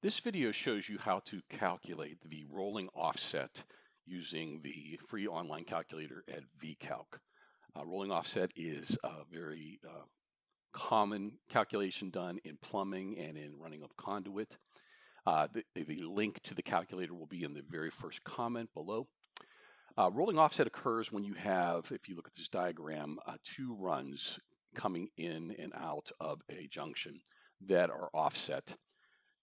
This video shows you how to calculate the rolling offset using the free online calculator at VCalc. Rolling offset is a very common calculation done in plumbing and in running of conduit. The link to the calculator will be in the very first comment below. Rolling offset occurs when you have, if you look at this diagram, two runs coming in and out of a junction that are offset.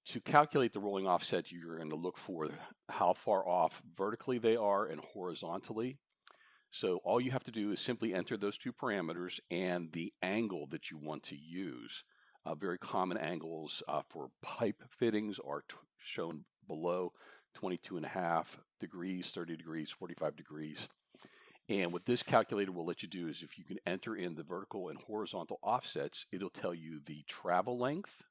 To calculate the rolling offset, you're going to look for how far off vertically they are and horizontally. So all you have to do is simply enter those two parameters and the angle that you want to use. Very common angles for pipe fittings are shown below: 22.5 degrees, 30 degrees, 45 degrees. And what this calculator will let you do is if you can enter in the vertical and horizontal offsets, it'll tell you the travel length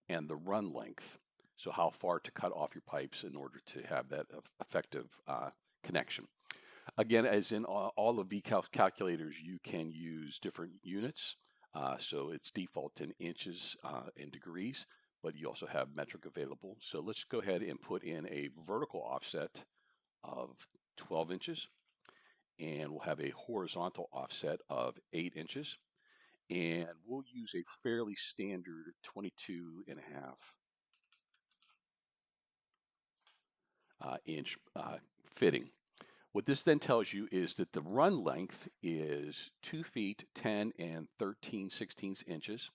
and the run length. So how far to cut off your pipes in order to have that effective connection. Again, as in all of VCalc calculators, you can use different units. So it's default in inches and degrees, but you also have metric available. So let's go ahead and put in a vertical offset of 12 inches, and we'll have a horizontal offset of 8 inches. And we'll use a fairly standard 22.5 inch fitting. What this then tells you is that the run length is 2 feet 10 and 13/16 inches,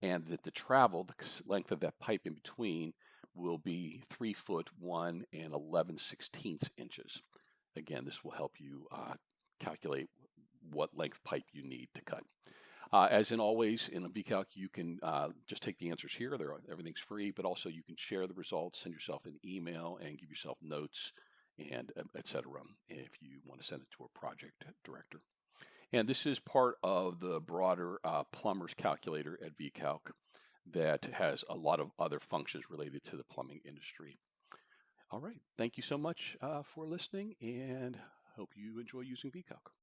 and that the travel, the length of that pipe in between, will be 3 foot 1 and 11/16 inches. Again, this will help you calculate what length pipe you need to cut. As in always in a VCalc, you can just take the answers here. Everything's free, but also you can share the results, send yourself an email, and give yourself notes, and etc. if you want to send it to a project director. And this is part of the broader plumber's calculator at VCalc that has a lot of other functions related to the plumbing industry. All right, thank you so much for listening, and hope you enjoy using VCalc.